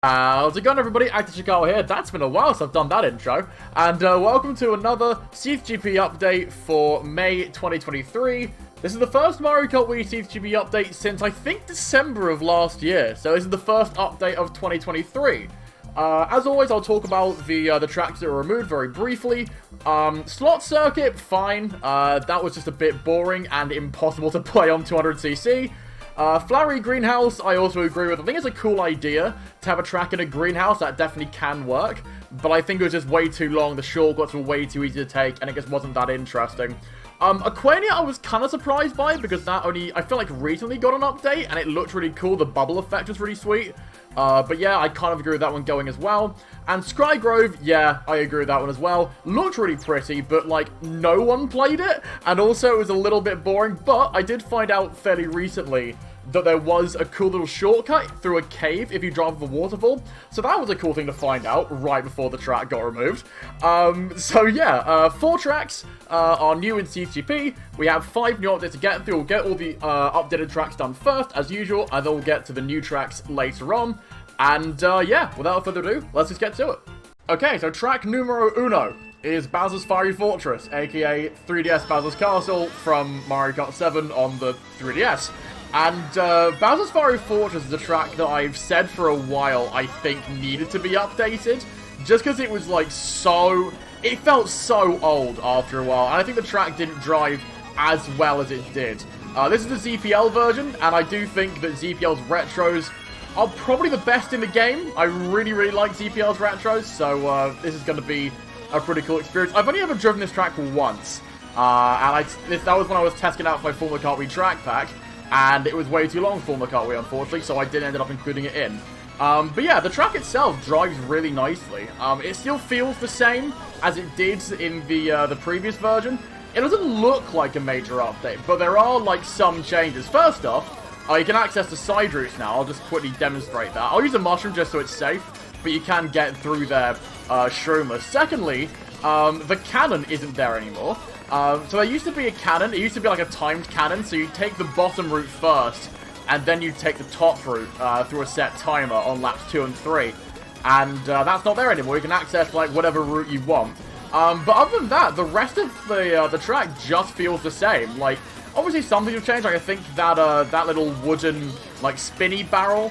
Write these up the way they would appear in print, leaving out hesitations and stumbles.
How's it going, everybody? Chicago here. That's been a while since I've done that intro. And welcome to another CTGP update for May 2023. This is the first Mario Kart Wii CTGP update since, I think, December of last year. So this is the first update of 2023. As always, I'll talk about the tracks that were removed very briefly. Slot circuit, fine. That was just a bit boring and impossible to play on 200cc. Flowery greenhouse, I also agree with. I think it's a cool idea to have a track in a greenhouse. That definitely can work. But I think it was just way too long. The shortcuts were way too easy to take, and it just wasn't that interesting. Aquania, I was kind of surprised by because that only, I feel like, recently got an update, and it looked really cool. The bubble effect was really sweet. But yeah, I kind of agree with that one going as well. And Skygrove, yeah, I agree with that one as well. Looked really pretty, but, like, no one played it. And also, it was a little bit boring. But I did find out fairly recently that there was a cool little shortcut through a cave if you drive off a waterfall. So that was a cool thing to find out right before the track got removed. So yeah, 4 tracks are new in CTGP. We have 5 new updates to get through. We'll get all the updated tracks done first, as usual, and then we'll get to the new tracks later on. And yeah, without further ado, let's just get to it. Okay, so track numero uno is Bowser's Fiery Fortress, aka 3DS Bowser's Castle from Mario Kart 7 on the 3DS. And Bowser's Fiery Fortress is a track that I've said for a while I think needed to be updated, just because it was like so, it felt so old after a while, and I think the track didn't drive as well as it did. This is the ZPL version, and I do think that ZPL's retros are probably the best in the game. I really like ZPL's retros, so this is going to be a pretty cool experience. I've only ever driven this track once, and that was when I was testing out my Formula Kart Wii track pack. And it was way too long for Formula Kart Wii, unfortunately, so I did end up including it in. But yeah, the track itself drives really nicely. It still feels the same as it did in the previous version. It doesn't look like a major update, but there are, like, some changes. First off, you can access the side routes now. I'll just quickly demonstrate that. I'll use a mushroom just so it's safe, but you can get through there shroomless. Secondly, the cannon isn't there anymore. So there used to be a cannon. It used to be like a timed cannon, so you take the bottom route first, and then you take the top route through a set timer on laps 2 and 3. And that's not there anymore. You can access, like, whatever route you want. But other than that, the rest of the track just feels the same. Like, obviously something will change. Like, I think that that little wooden, like, spinny barrel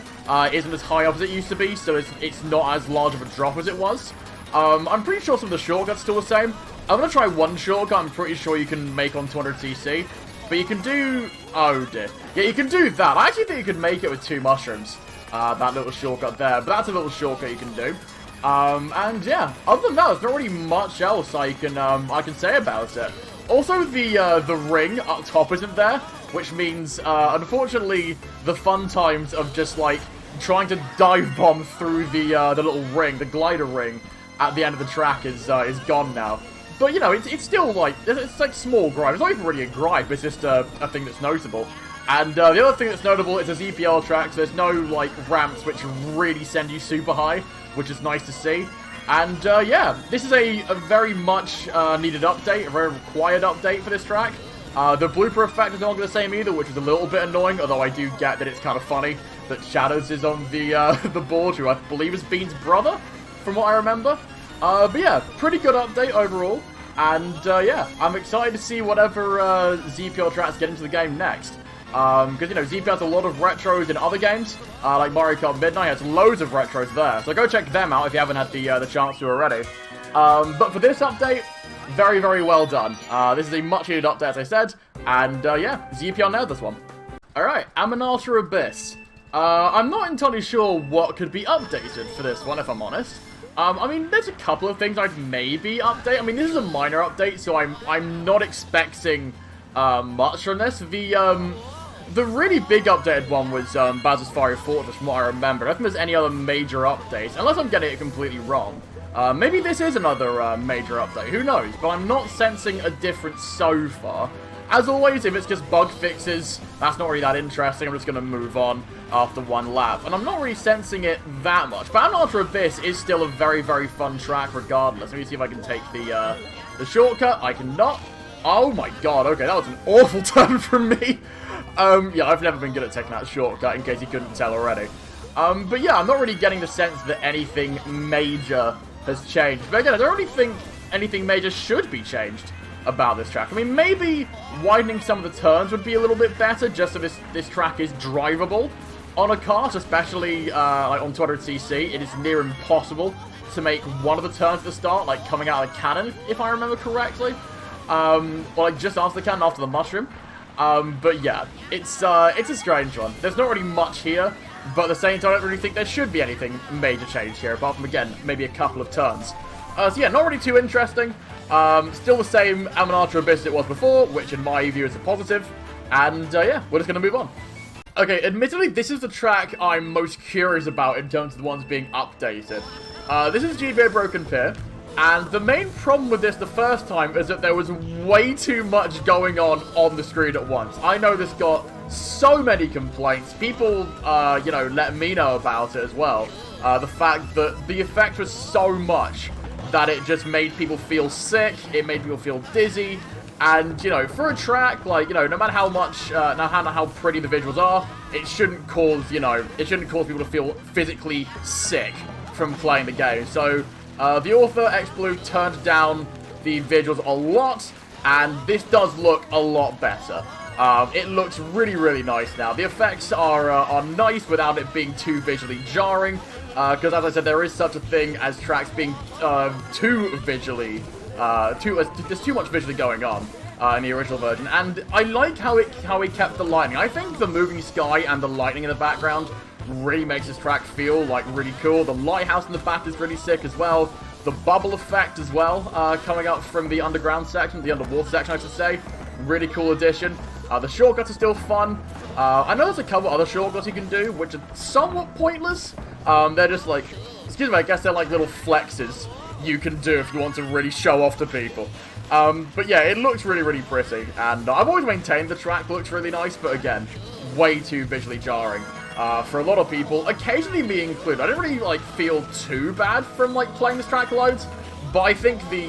isn't as high up as it used to be, so it's not as large of a drop as it was. I'm pretty sure some of the shortcuts are still the same. I'm going to try one shortcut I'm pretty sure you can make on 200cc. But you can do... oh dear. Yeah, you can do that. I actually think you could make it with 2 mushrooms. That little shortcut there. But that's a little shortcut you can do. And yeah, other than that, there's not really much else I can say about it. Also, the ring up top isn't there. Which means, unfortunately, the fun times of just, like, trying to dive bomb through the little ring, the glider ring, at the end of the track is gone now. But, you know, it's still, like, it's like small gripe. It's not even really a gripe, it's just a thing that's notable. And the other thing that's notable is a ZPL track, so there's no, like, ramps which really send you super high, which is nice to see. And, yeah, this is a very much needed update, a very required update for this track. The blooper effect is no longer the same either, which is a little bit annoying, although I do get that it's kind of funny that Shadows is on the board, who I believe is Bean's brother, from what I remember. But yeah, pretty good update overall, and yeah, I'm excited to see whatever ZPL tracks get into the game next. Because, you know, ZPL has a lot of retros in other games, like Mario Kart Midnight has loads of retros there, so go check them out if you haven't had the chance to already. But for this update, very well done. This is a much needed update, as I said, and yeah, ZPL nailed this one. Alright, Aminata Abyss. I'm not entirely sure what could be updated for this one, if I'm honest. I mean, there's a couple of things I'd maybe update. I mean, this is a minor update, so I'm not expecting much from this. The really big updated one was Bowser's Fiery Fortress, from what I remember. I don't think there's any other major updates, unless I'm getting it completely wrong. Maybe this is another major update, who knows? But I'm not sensing a difference so far. As always, if it's just bug fixes, that's not really that interesting. I'm just going to move on after one lap. And I'm not really sensing it that much. But Aminata Abyss is still a very fun track regardless. Let me see if I can take the shortcut. I cannot. Oh my god, okay, that was an awful turn from me. Yeah, I've never been good at taking that shortcut, in case you couldn't tell already. But yeah, I'm not really getting the sense that anything major has changed. But again, I don't really think anything major should be changed about this track. I mean, maybe widening some of the turns would be a little bit better, just so this track is drivable on a kart, especially like on 200cc. It is near impossible to make one of the turns at the start, like coming out of the cannon, if I remember correctly. Or like just after the cannon, after the mushroom. But yeah, it's a strange one. There's not really much here, but at the same time, I don't really think there should be anything major change here, apart from, again, maybe a couple of turns. So yeah, not really too interesting. Still the same Amanatra Abyss it was before, which in my view is a positive. And yeah, we're just going to move on. Okay, admittedly, this is the track I'm most curious about in terms of the ones being updated. This is GBA Broken Pier, and the main problem with this the first time is that there was way too much going on the screen at once. I know this got so many complaints. People, you know, let me know about it as well. The fact that the effect was so much that it just made people feel sick, it made people feel dizzy, and, you know, for a track, like, you know, no matter how much, no matter how pretty the visuals are, it shouldn't cause, you know, it shouldn't cause people to feel physically sick from playing the game. So, the author, X-Blue, turned down the visuals a lot, and this does look a lot better. It looks really, really nice now. The effects are nice without it being too visually jarring, because as I said, there is such a thing as tracks being too visually, there's too much visually going on in the original version, and I like how he kept the lightning. I think the moving sky and the lightning in the background really makes this track feel like really cool. The lighthouse in the back is really sick as well. The bubble effect as well, coming up from the underground section, the underwater section, I should say. Really cool addition. The shortcuts are still fun. I know there's a couple other shortcuts you can do, which are somewhat pointless. They're just like, excuse me, I guess they're like little flexes you can do if you want to really show off to people. But yeah, it looks really, really pretty. And I've always maintained the track looks really nice, but again, way too visually jarring. For a lot of people, occasionally me included. I don't really, like, feel too bad from, like, playing this track loads, but I think the,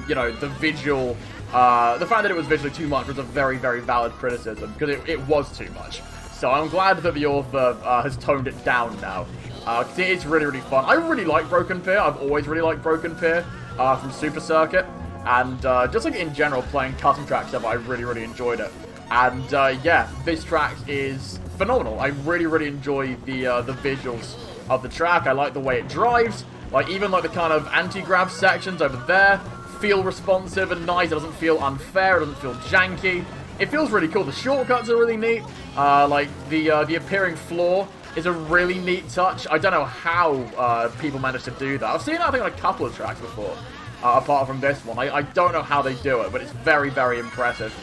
you know, the visual, the fact that it was visually too much was a very, very valid criticism, because it was too much. So I'm glad that the author has toned it down now, because it is really, really fun. I really like Broken Pier. I've always really liked Broken Pier from Super Circuit, and just, like, in general, playing custom track stuff, I really, really enjoyed it. And, yeah, this track is phenomenal. I really, really enjoy the visuals of the track. I like the way it drives. Like, even, like, the kind of anti-grav sections over there feel responsive and nice. It doesn't feel unfair. It doesn't feel janky. It feels really cool. The shortcuts are really neat. Like, the appearing floor is a really neat touch. I don't know how people managed to do that. I've seen that, I think, on a couple of tracks before, apart from this one. I don't know how they do it, but it's very, very impressive.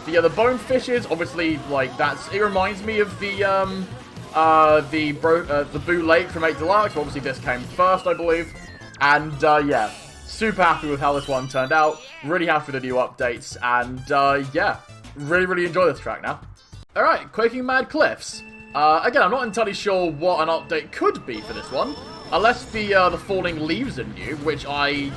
The bonefishes, obviously, like, it reminds me of the Boo Lake from 8 Deluxe. Obviously, this came first, I believe. And, yeah, super happy with how this one turned out. Really happy with the new updates. And, yeah, really, really enjoy this track now. Alright, Quaking Mad Cliffs. Again, I'm not entirely sure what an update could be for this one. Unless the falling leaves are new, which I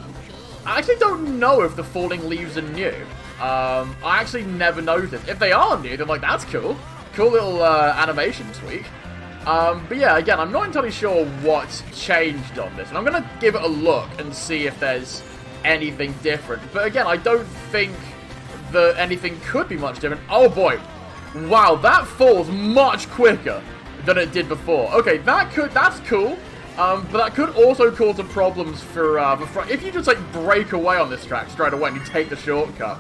actually don't know if the falling leaves are new. I actually never noticed. If they are new, then, like, that's cool. Cool little animation tweak. But yeah, again, I'm not entirely sure what's changed on this. And I'm going to give it a look and see if there's anything different. But again, I don't think that anything could be much different. Oh boy. Wow, that falls much quicker than it did before. Okay, that's cool. But that could also cause problems for if you just, like, break away on this track straight away and you take the shortcut.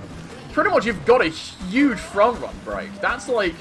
Pretty much you've got a huge front run break. That's like,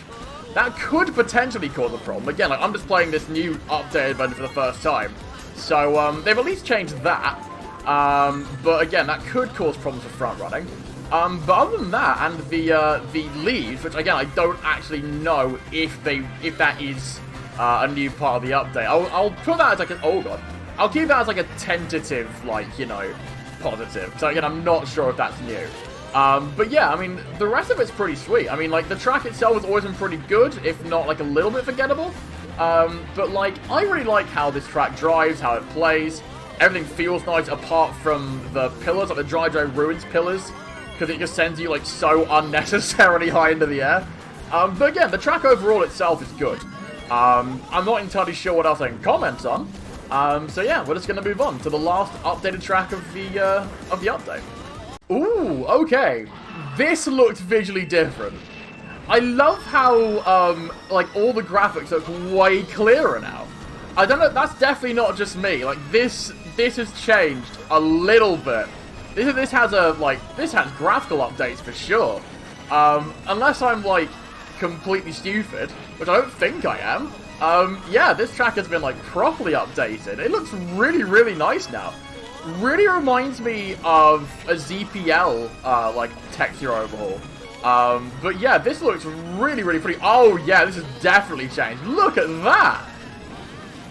that could potentially cause a problem. Again, like, I'm just playing this new updated version for the first time. So, they've at least changed that. But again, that could cause problems with front running. But other than that, and the leaves, which again, I don't actually know if that is a new part of the update. I'll put that as like oh god. I'll keep that as like a tentative, like, you know, positive. So again, I'm not sure if that's new. But yeah, I mean, the rest of it's pretty sweet. I mean, like, the track itself has always been pretty good, if not, like, a little bit forgettable. But, like, I really like how this track drives, how it plays. Everything feels nice apart from the pillars, like the Dry Ruins pillars, because it just sends you, like, so unnecessarily high into the air. But again, the track overall itself is good. I'm not entirely sure what else I can comment on. So yeah, we're just going to move on to the last updated track of the update. Ooh, okay. This looked visually different. I love how, like, all the graphics look way clearer now. I don't know, that's definitely not just me. Like, this has changed a little bit. This has graphical updates for sure. Unless I'm, like, completely stupid, which I don't think I am. Yeah, this track has been, like, properly updated. It looks really, really nice now. Really reminds me of a ZPL, like, texture overhaul. But yeah, this looks really, really pretty. Oh yeah, this has definitely changed. Look at that!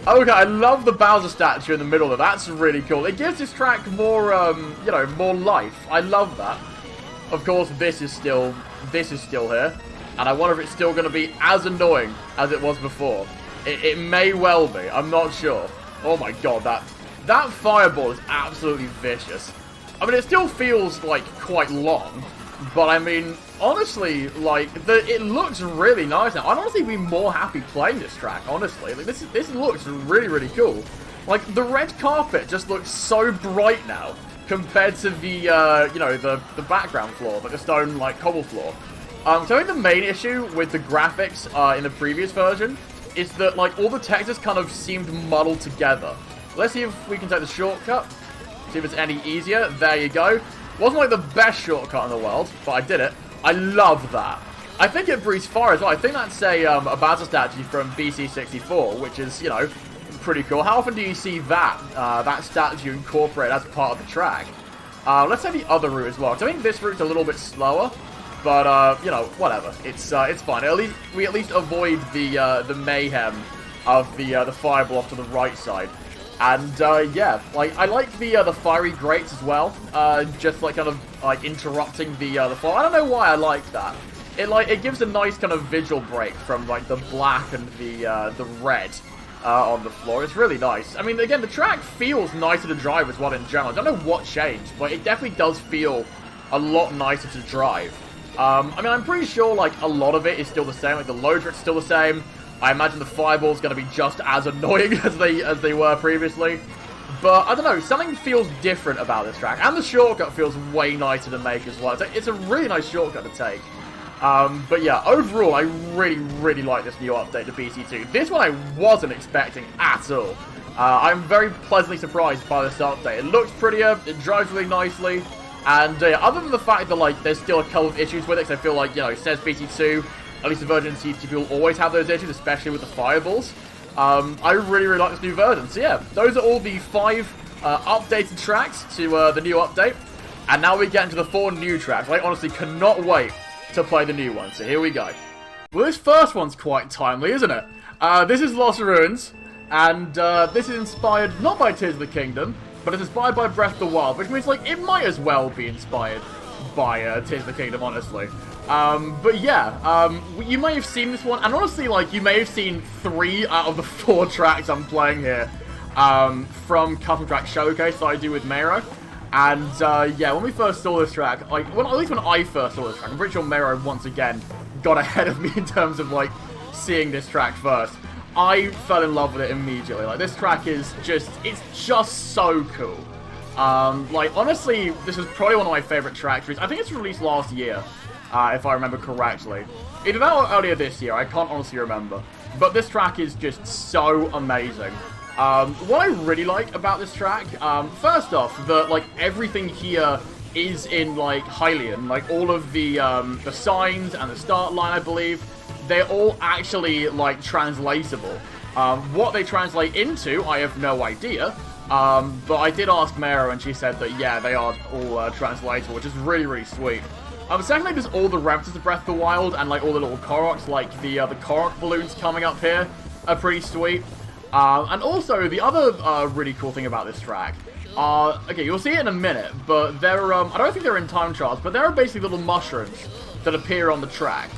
Okay, I love the Bowser statue in the middle of it. That's really cool. It gives this track more, you know, more life. I love that. Of course, this is still here. And I wonder if it's still going to be as annoying as it was before. It may well be. I'm not sure. Oh my god, that fireball is absolutely vicious. I mean, it still feels, like, quite long. But, I mean, honestly, like, it looks really nice now. I'd honestly be more happy playing this track, honestly. Like, this looks really, really cool. Like, the red carpet just looks so bright now compared to the, you know, the background floor, like the stone, like, cobble floor. So I think the main issue with the graphics in the previous version is that, like, all the textures kind of seemed muddled together. Let's see if we can take the shortcut. See if it's any easier. There you go. Wasn't like the best shortcut in the world, but I did it. I love that. I think it breathes fire as well. I think that's a Bowser statue from BC64, which is, you know, pretty cool. How often do you see that statue incorporated as part of the track? Let's say the other route as well. So I think this route's a little bit slower, but you know, whatever. It's fine. We at least avoid the mayhem of the fireball off to the right side. And, yeah, like, I like the fiery grates as well, just, like, kind of, like, interrupting the fire. I don't know why I like that. It gives a nice kind of visual break from, like, the black and the red, on the floor. It's really nice. I mean, again, the track feels nicer to drive as well in general. I don't know what changed, but it definitely does feel a lot nicer to drive. I mean, I'm pretty sure, like, a lot of it is still the same. Like, the load rate's still the same. I imagine the fireball's going to be just as annoying as they were previously. But, I don't know, something feels different about this track. And the shortcut feels way nicer to make as well. It's a really nice shortcut to take. But yeah, overall, I really, really like this new update to BC2. This one I wasn't expecting at all. I'm very pleasantly surprised by this update. It looks prettier, it drives really nicely. And other than the fact that, like, there's still a couple of issues with it, because I feel like, you know, it says BC2... At least the version of CTGP will always have those issues, especially with the fireballs. I really, really like this new version. So yeah, those are all the 5 updated tracks to the new update. And now we get into the 4 new tracks. I honestly cannot wait to play the new ones. So here we go. Well, this first one's quite timely, isn't it? This is Lost Ruins. And this is inspired not by Tears of the Kingdom, but it's inspired by Breath of the Wild. Which means, like, it might as well be inspired by Tears of the Kingdom, honestly. But yeah, you may have seen this one, and honestly, like, you may have seen 3 out of the 4 tracks I'm playing here, from Custom Track Showcase that I do with Mero. And, yeah, when we first saw this track, like, well, at least when I first saw this track, I'm pretty sure Mero, once again, got ahead of me in terms of, like, seeing this track first. I fell in love with it immediately. Like, this track is just, it's just so cool. Like, honestly, this is probably one of my favorite tracks. I think it's released last year. If I remember correctly. Either that or earlier this year, I can't honestly remember. But this track is just so amazing. What I really like about this track, first off, like, everything here is in, like, Hylian. Like, all of the signs and the start line, I believe, they're all actually, like, translatable. What they translate into, I have no idea. But I did ask Mero, and she said that, yeah, they are all translatable, which is really, really sweet. Secondly, there's all the references to Breath of the Wild, and, like, all the little Koroks, like the Korok balloons coming up here are pretty sweet. And also, the other really cool thing about this track are, okay, you'll see it in a minute, but there are, I don't think they're in time charts, but there are basically little mushrooms that appear on the track.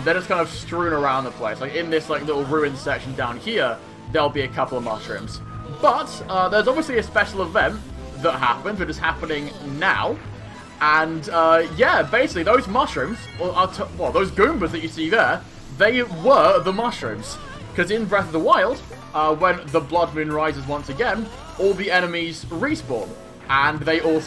They're just kind of strewn around the place. Like, in this, like, little ruin section down here, there'll be a couple of mushrooms. But, there's obviously a special event that happens, which is happening now. And, yeah, basically, those mushrooms, well, those Goombas that you see there, they were the mushrooms. Because in Breath of the Wild, when the Blood Moon rises once again, all the enemies respawn. And they all,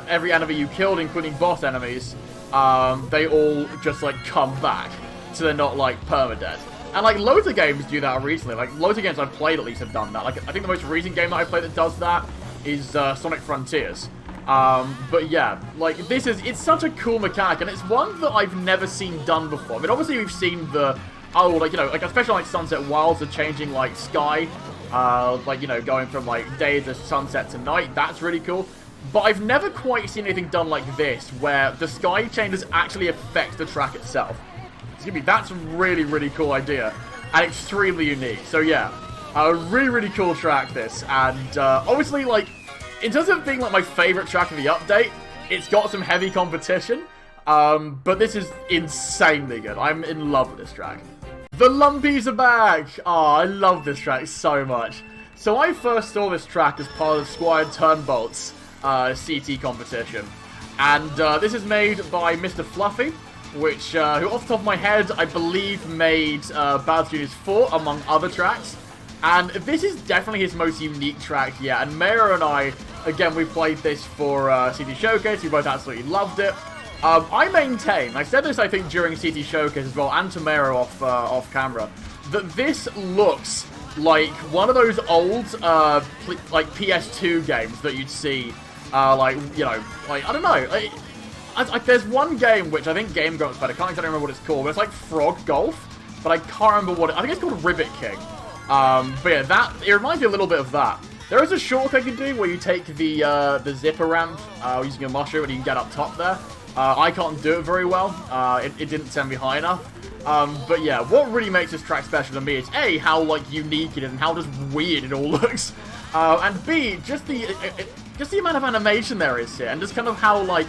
every enemy you killed, including boss enemies, they all just, like, come back. So they're not, like, permadead. And, like, loads of games do that recently. Like, loads of games I've played, at least, have done that. Like, I think the most recent game that I've played that does that is Sonic Frontiers. But yeah, like, it's such a cool mechanic, and it's one that I've never seen done before. I mean, obviously we've seen like, you know, like, especially, like, Sunset Wilds, the changing, like, sky, like, you know, going from, like, day to sunset to night. That's really cool. But I've never quite seen anything done like this, where the sky changes actually affect the track itself. Excuse me, that's a really, really cool idea, and extremely unique. So yeah, a really, really cool track, this, and obviously, like, in terms of being, like, my favorite track of the update, it's got some heavy competition, but this is insanely good. I'm in love with this track. The Lumpys Bag! Oh, I love this track so much. So I first saw this track as part of Squire Turnbolt's CT competition, and this is made by Mr. Fluffy, which, who off the top of my head, I believe made Bowser Jr.'s 4, among other tracks. And this is definitely his most unique track yet. And Mara and I, again, we played this for CT Showcase. We both absolutely loved it. I maintain, I said this I think during CT Showcase as well, and to Mara off camera, that this looks like one of those old like PS2 games that you'd see, like, you know, like, I don't know. There's one game which I think Game Grumps played. I can't exactly remember what it's called, but it's like Frog Golf. But I can't remember what I think it's called Ribbit King. But yeah, it reminds me a little bit of that. There is a shortcut you can do where you take the zipper ramp using a mushroom and you can get up top there. I can't do it very well. It didn't send me high enough. But yeah, what really makes this track special to me is A, how, like, unique it is and how just weird it all looks. And B, just the amount of animation there is here, and just kind of how, like,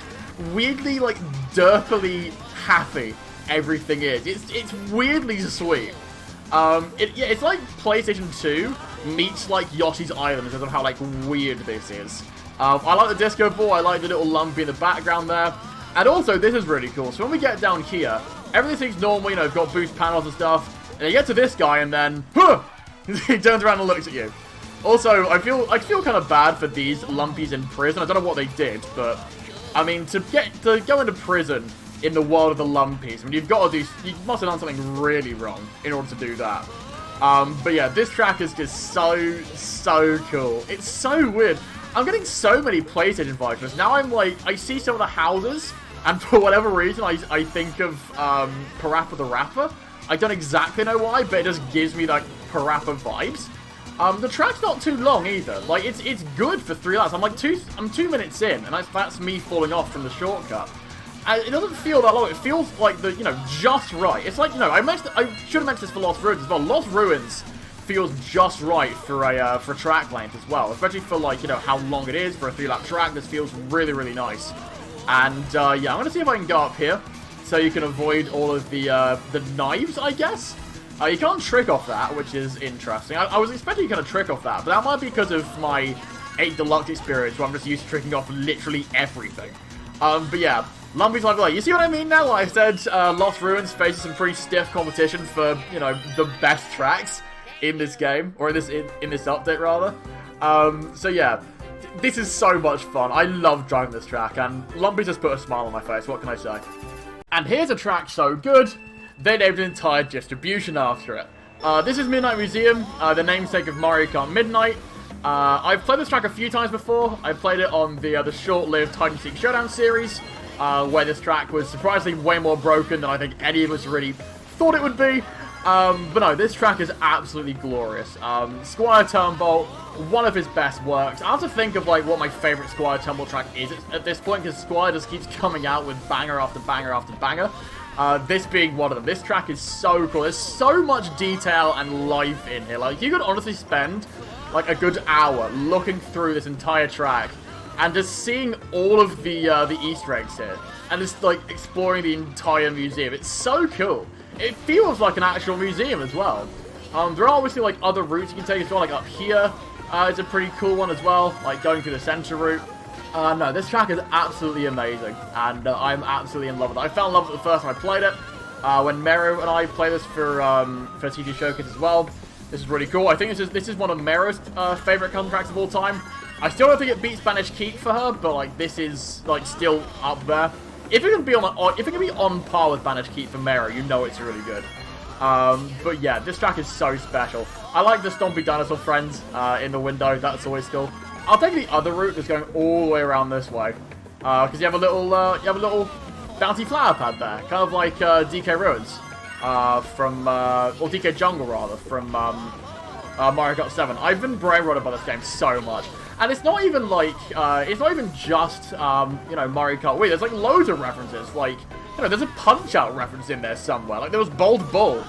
weirdly, like, derpily happy everything is. It's weirdly sweet. It's like PlayStation 2 meets, like, Yoshi's Island in terms of how, like, weird this is. I like the disco ball, I like the little lumpy in the background there. And also, this is really cool. So when we get down here, everything seems normal, you know, we've got boost panels and stuff. And you get to this guy and then, huh! He turns around and looks at you. Also, I feel kind of bad for these Lumpys in prison. I don't know what they did, but I mean, to go into prison in the world of the Lumpys, I mean, you must have done something really wrong in order to do that. But yeah, this track is just so cool. It's so weird. I'm getting so many PlayStation vibes from this. Now I'm like, I see some of the houses, and for whatever reason, I think of Parappa the Rapper. I don't exactly know why, but it just gives me, like, Parappa vibes. The track's not too long either. Like, it's good for 3 hours. I'm 2 minutes in, and that's me falling off from the shortcut. And it doesn't feel that long. It feels like just right. It's like, I should have mentioned this for Lost Ruins as well. Lost Ruins feels just right for a track length as well, especially for, like, how long it is for a 3-lap track. This feels really, really nice. And yeah, I'm gonna see if I can go up here so you can avoid all of the knives, I guess. You can't trick off that, which is interesting. I was expecting you kind of trick off that, but that might be because of my 8 Deluxe experience, where I'm just used to tricking off literally everything. But yeah, Lumpys Like, you see what I mean now? Like I said, Lost Ruins faces some pretty stiff competition for, the best tracks in this game, or in this update, rather. So yeah, this is so much fun. I love driving this track, and Lumpys just put a smile on my face, what can I say? And here's a track so good, they named an entire distribution after it. This is Midnight Museum, the namesake of Mario Kart Midnight. I've played this track a few times before. I played it on the short-lived Hide-and-Seek Showdown series, where this track was surprisingly way more broken than I think any of us really thought it would be. But no, this track is absolutely glorious. Squire Turnbolt, one of his best works. I have to think of what my favourite Squire Turnbolt track is at this point, because Squire just keeps coming out with banger after banger after banger. This being one of them. This track is so cool. There's so much detail and life in here. Like, you could honestly spend a good hour looking through this entire track and just seeing all of the Easter eggs here, and just exploring the entire museum. It's so cool. It feels like an actual museum as well. There are obviously other routes you can take as well. Up here is a pretty cool one as well, going through the center route. No, this track is absolutely amazing, and I'm absolutely in love with it. I fell in love with it the first time I played it. when Meru and I play this for TT Showcase as well. This is really cool. I think this is one of Meru's favorite contracts of all time. I still don't think it beats Spanish Keep for her, but like this is like still up there. If it can be on par with Spanish Keep for Meru, you know it's really good. But yeah, this track is so special. I like the Stompy Dinosaur Friends in the window. That's always cool. I'll take the other route that's going all the way around this way, because you have a little bouncy flower pad there, kind of like DK Ruins from or DK Jungle rather from Mario Kart 7. I've been brainrotted by this game so much, and it's not even like it's not even just you know, Mario Kart Wii. There's like loads of references, like, you know, there's a Punch-Out reference in there somewhere. Like there was Bold Bull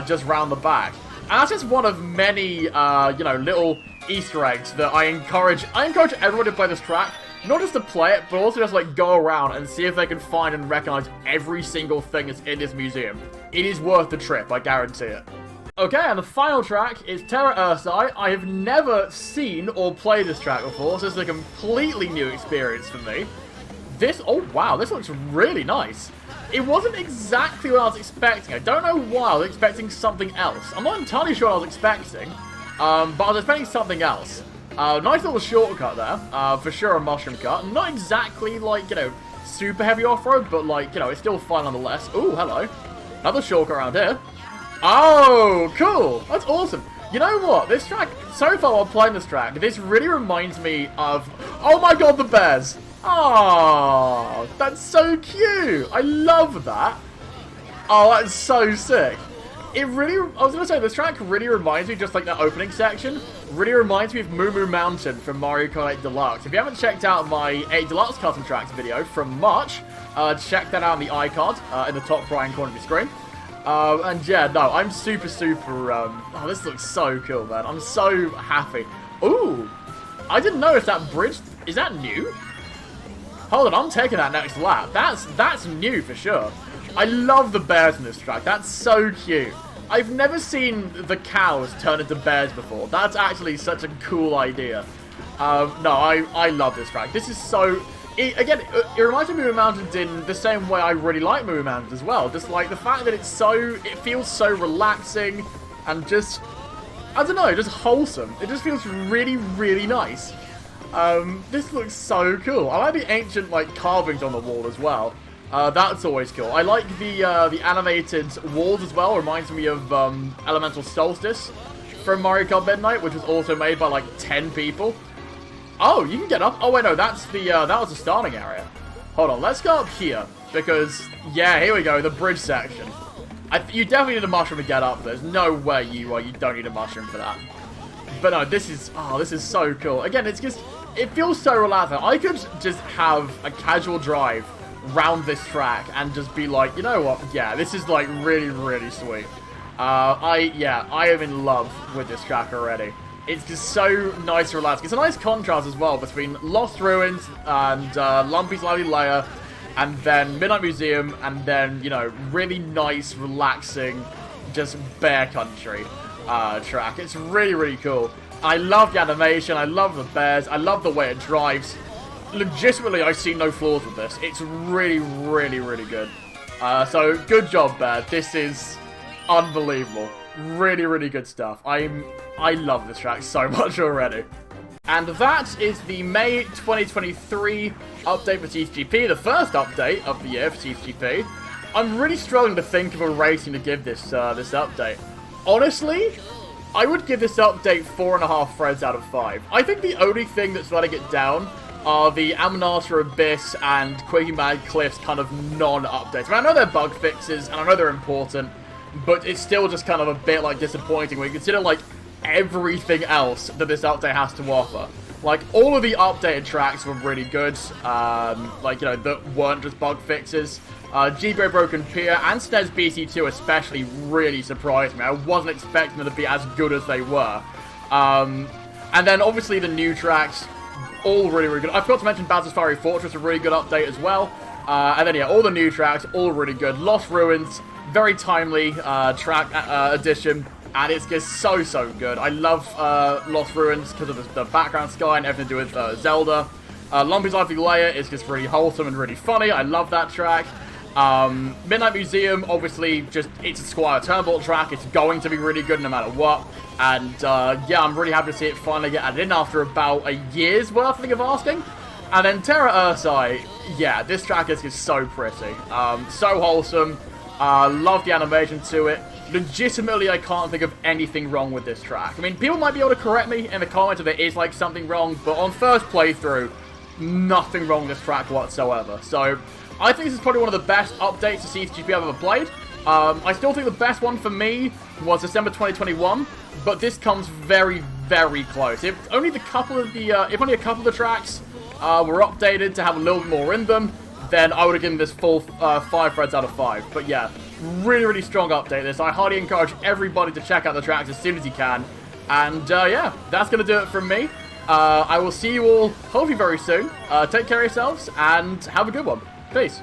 just round the back, and that's just one of many you know, little Easter eggs that I encourage everyone to play this track. Not just to play it, but also just like go around and see if they can find and recognize every single thing that's in this museum. It is worth the trip, I guarantee it. Okay, and the final track is Terra Ursai. I have never seen or played this track before, so this is a completely new experience for me. Oh wow, this looks really nice. It wasn't exactly what I was expecting. I don't know why, I was expecting something else. I'm not entirely sure what I was expecting, but I was expecting something else. Nice little shortcut there, for sure a mushroom cut. Not exactly like, you know, super heavy off-road, but like, you know, it's still fun nonetheless. Ooh, hello. Another shortcut around here. Oh, cool. That's awesome. You know what? This track, so far while playing this track, this really reminds me of... Oh my god, the bears. Oh, that's so cute. I love that. Oh, that's so sick. It really, I was going to say, this track really reminds me, just like that opening section, really reminds me of Moo Moo Mountain from Mario Kart 8 Deluxe. If you haven't checked out my 8 Deluxe custom tracks video from March, check that out in the iCard in the top right corner of your screen. And yeah, no, I'm super, oh, this looks so cool, man. I'm so happy. Ooh, I didn't notice that bridge. Is that new? Hold on, I'm taking that next lap. That's new for sure. I love the bears in this track. That's so cute. I've never seen the cows turn into bears before. That's actually such a cool idea. No, I love this track. This is so... Again, it reminds me of Moo Moo Mountains in the same way I really like Moo Moo Mountains as well. Just like the fact that it feels so relaxing and just... I don't know, just wholesome. It just feels really, really nice. This looks so cool. I like the ancient, like, carvings on the wall as well. That's always cool. I like the animated walls as well. Reminds me of Elemental Solstice from Mario Kart Midnight, which was also made by like 10 people. Oh, you can get up. Oh wait, no, that's the that was the starting area. Hold on, let's go up here because yeah, here we go, the bridge section. You definitely need a mushroom to get up. There's no way you don't need a mushroom for that. But no, this is so cool. Again, it feels so relaxing. I could just have a casual drive round this track and just be like, you know what, yeah, this is like really, really sweet. I am in love with this track already. It's just so nice and relaxing. It's a nice contrast as well between Lost Ruins and Lumpy's Lively Lair, and then Midnight Museum, and then, you know, really nice, relaxing, just bear country track. It's really, really cool. I love the animation, I love the bears, I love the way it drives. Legitimately, I see no flaws with this. It's really, really, really good. So, good job, Bear. This is unbelievable. Really, really good stuff. I love this track so much already. And that is the May 2023 update for TCGP, the first update of the year for TCGP. I'm really struggling to think of a rating to give this this update. Honestly, I would give this update 4.5 threads out of 5. I think the only thing that's letting it down are the Aminata Abyss and Quaking Mad Cliffs kind of non-updates. I mean, I know they're bug fixes, and I know they're important, but it's still just kind of a bit, like, disappointing when you consider, like, everything else that this update has to offer. Like, all of the updated tracks were really good, like, you know, that weren't just bug fixes. GBO Broken Pier and SNES BC2 especially really surprised me. I wasn't expecting them to be as good as they were. And then, obviously, the new tracks, all really, really good. I forgot to mention Bowser's Fiery Fortress, a really good update as well. And then, yeah, all the new tracks, all really good. Lost Ruins, very timely track addition, and it's just so, so good. I love Lost Ruins because of the background sky and everything to do with Zelda. Lumpy's Lively Lair is just really wholesome and really funny. I love that track. Midnight Museum, obviously, it's a Squire Turnbull track. It's going to be really good no matter what. And, yeah, I'm really happy to see it finally get added in after about a year's worth, I think, of asking. And then Terra Ursai, yeah, this track is so pretty. So wholesome. Love the animation to it. Legitimately, I can't think of anything wrong with this track. I mean, people might be able to correct me in the comments if there is, like, something wrong, but on first playthrough, nothing wrong with this track whatsoever. So, I think this is probably one of the best updates to CTGP I've ever played. I still think the best one for me was December 2021, but this comes very, very close. If only a couple of the tracks were updated to have a little bit more in them, then I would have given this full 5 threads out of 5. But yeah, really, really strong update this. I highly encourage everybody to check out the tracks as soon as you can. And yeah, that's going to do it from me. I will see you all hopefully very soon. Take care of yourselves and have a good one. Peace.